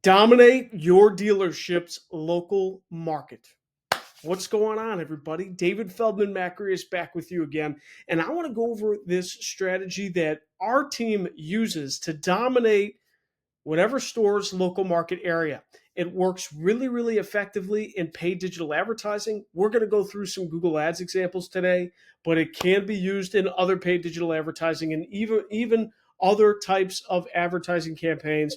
Dominate your dealership's local market. What's going on, everybody? David Feldman-Makrias back with you again. And I want to go over this strategy that our team uses to dominate whatever store's local market area. It works really, really effectively in paid digital advertising. We're going to go through some Google Ads examples today, but it can be used in other paid digital advertising and even other types of advertising campaigns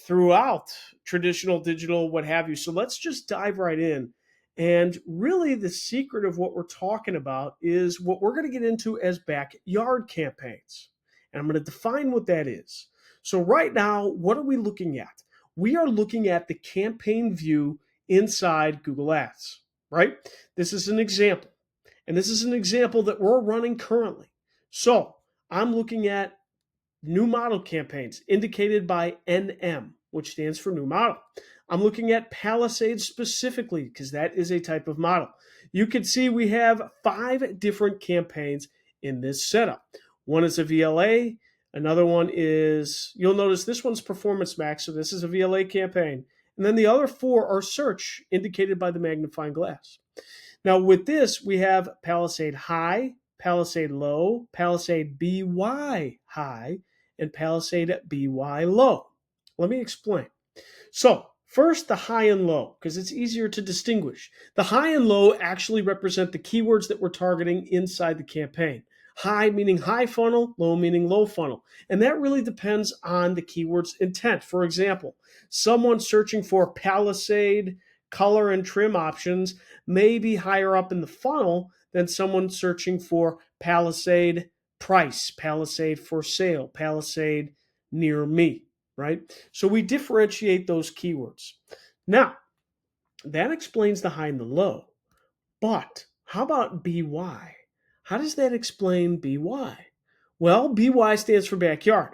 throughout traditional digital, what have you. So let's just dive right in. And really, the secret of what we're talking about is what we're going to get into as backyard campaigns. And I'm going to define what that is. So right now, what are we looking at? We are looking at the campaign view inside Google Ads, right? This is an example. And this is an example that we're running currently. So I'm looking at new model campaigns indicated by NM, which stands for new model. I'm looking at Palisade specifically because that is a type of model. You can see we have 5 different campaigns in this setup. One is a VLA. Another one is, you'll notice this one's Performance Max, so this is a VLA campaign. And then the other 4 are search, indicated by the magnifying glass. Now with this, we have Palisade High, Palisade Low, Palisade BY High, and Palisade BY Low. Let me explain. So first, the high and low, because it's easier to distinguish. The high and low actually represent the keywords that we're targeting inside the campaign. High meaning high funnel, low meaning low funnel. And that really depends on the keyword's intent. For example, someone searching for Palisade color and trim options may be higher up in the funnel than someone searching for Palisade price, Palisade for sale, Palisade near me, right? So we differentiate those keywords. Now, that explains the high and the low. But how about BY? How does that explain BY? Well, BY stands for backyard.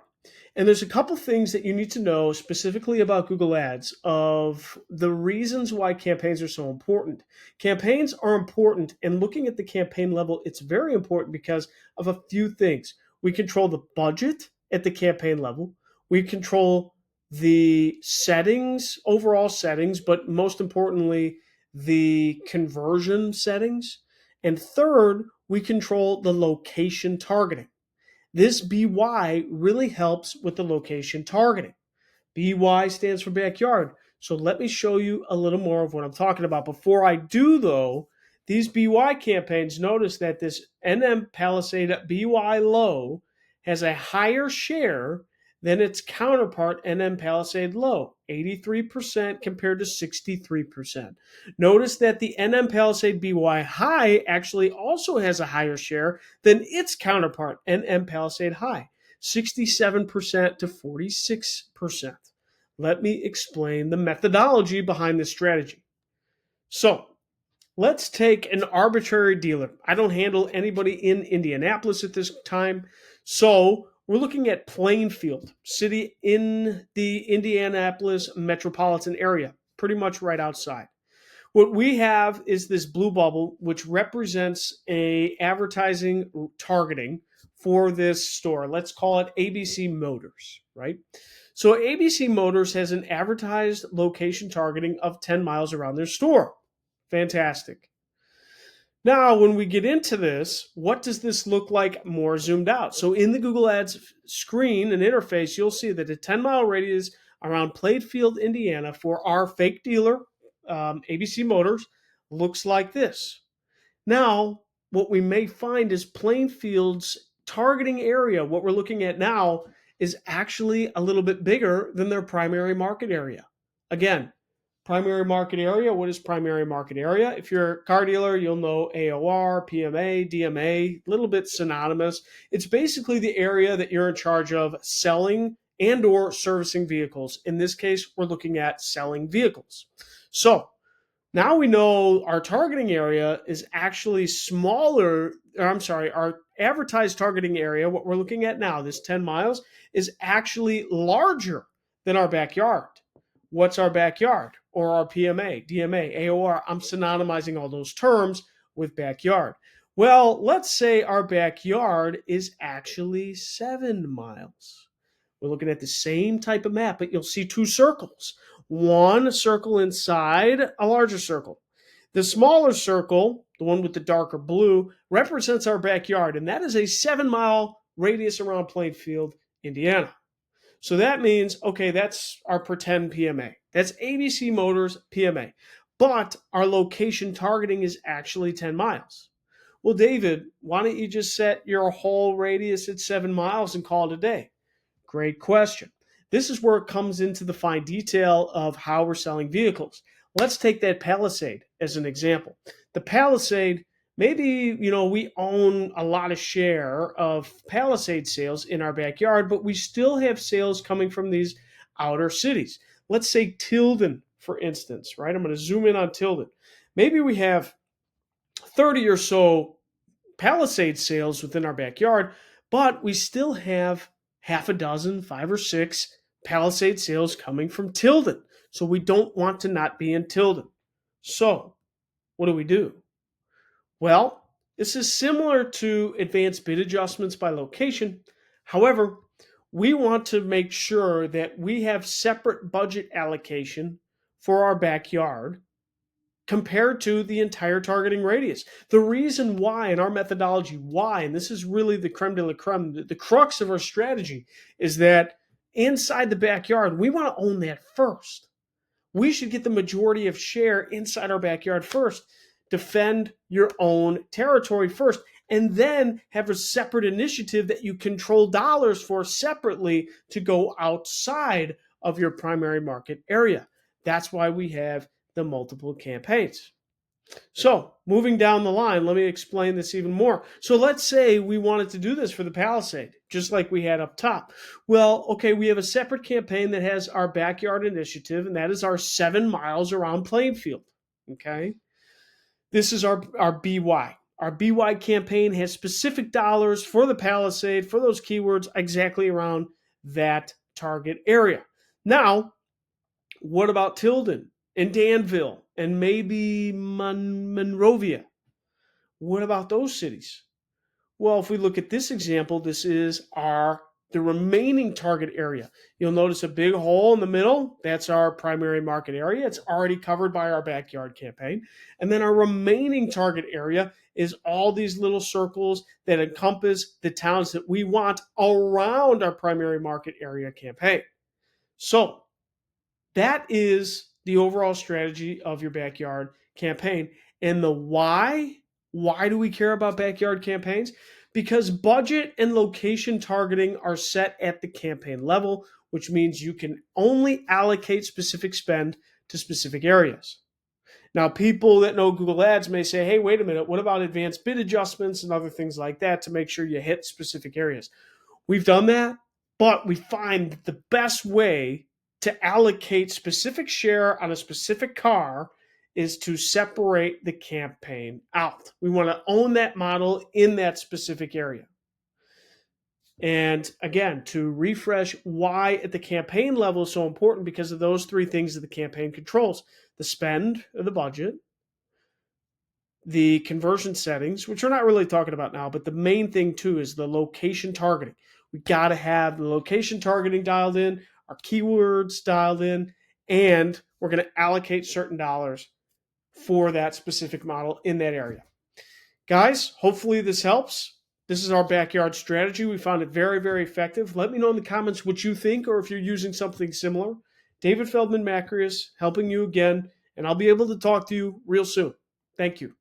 And there's a couple things that you need to know specifically about Google Ads of the reasons why campaigns are so important. Campaigns are important, and looking at the campaign level, it's very important because of a few things. We control the budget at the campaign level. We control the settings, overall settings, but most importantly, the conversion settings. And third, we control the location targeting. This BY really helps with the location targeting. BY stands for backyard. So let me show you a little more of what I'm talking about. Before I do, though, these BY campaigns, notice that this NM Palisade BY Low has a higher share than its counterpart NM Palisade Low, 83% compared to 63%. Notice that the NM Palisade BY High actually also has a higher share than its counterpart NM Palisade High, 67% to 46%. Let me explain the methodology behind this strategy. So let's take an arbitrary dealer. I don't handle anybody in Indianapolis at this time. So we're looking at Plainfield, city in the Indianapolis metropolitan area, pretty much right outside. What we have is this blue bubble, which represents a advertising targeting for this store. Let's call it ABC Motors, right? So ABC Motors has an advertised location targeting of 10 miles around their store. Fantastic. Now, when we get into this, what does this look like more zoomed out? So in the Google Ads screen and interface, you'll see that a 10-mile radius around Plainfield, Indiana for our fake dealer, ABC Motors, looks like this. Now, what we may find is Plainfield's targeting area, what we're looking at now, is actually a little bit bigger than their primary market area. Again, primary market area, what is primary market area? If you're a car dealer, you'll know AOR, PMA, DMA, a little bit synonymous. It's basically the area that you're in charge of selling and or servicing vehicles. In this case, we're looking at selling vehicles. So now we know our targeting area is actually smaller, our advertised targeting area, what we're looking at now, this 10 miles, is actually larger than our backyard. What's our backyard? Or our PMA, DMA, AOR? I'm synonymizing all those terms with backyard. Well, let's say our backyard is actually 7 miles. We're looking at the same type of map, but you'll see 2 circles. one circle inside a larger circle. The smaller circle, the one with the darker blue, represents our backyard, and that is a 7-mile radius around Plainfield, Indiana. So that means, okay, that's our pretend PMA. That's ABC Motors PMA. But our location targeting is actually 10 miles. Well, David, why don't you just set your whole radius at 7 miles and call it a day? Great question. This is where it comes into the fine detail of how we're selling vehicles. Let's take that Palisade as an example. The Palisade, maybe, we own a lot of share of Palisade sales in our backyard, but we still have sales coming from these outer cities. Let's say Tilden, for instance, right? I'm going to zoom in on Tilden. Maybe we have 30 or so Palisade sales within our backyard, but we still have half a dozen, 5 or 6 Palisade sales coming from Tilden. So we don't want to not be in Tilden. So what do? Well, this is similar to advanced bid adjustments by location. However, we want to make sure that we have separate budget allocation for our backyard compared to the entire targeting radius. The reason why, in our methodology, why, and this is really the creme de la creme, the crux of our strategy, is that inside the backyard, we want to own that first. We should get the majority of share inside our backyard first. Defend your own territory first, and then have a separate initiative that you control dollars for separately to go outside of your primary market area. That's why we have the multiple campaigns. So moving down the line, let me explain this even more. So let's say we wanted to do this for the Palisade, just like we had up top. Well, okay, we have a separate campaign that has our backyard initiative, and that is our 7 miles around Plainfield. Okay, this is our BY. Our BY campaign has specific dollars for the Palisade, for those keywords exactly around that target area. Now, what about Tilden and Danville and maybe Monrovia? What about those cities? Well, if we look at this example, this is the remaining target area. You'll notice a big hole in the middle. That's our primary market area. It's already covered by our backyard campaign. And then our remaining target area is all these little circles that encompass the towns that we want around our primary market area campaign. So that is the overall strategy of your backyard campaign. And the why do we care about backyard campaigns? Because budget and location targeting are set at the campaign level, which means you can only allocate specific spend to specific areas. Now, people that know Google Ads may say, hey, wait a minute, what about advanced bid adjustments and other things like that to make sure you hit specific areas? We've done that, but we find that the best way to allocate specific share on a specific car is to separate the campaign out. We want to own that model in that specific area. And again, to refresh why at the campaign level is so important, because of those 3 things that the campaign controls: the spend or the budget, the conversion settings, which we're not really talking about now, but the main thing too is the location targeting. We got to have the location targeting dialed in, our keywords dialed in, and we're going to allocate certain dollars for that specific model in that area. Guys, hopefully this helps. This is our backyard strategy. We found it very, very effective. Let me know in the comments what you think, or if you're using something similar. David Feldman-Makrias helping you again, and I'll be able to talk to you real soon. Thank you.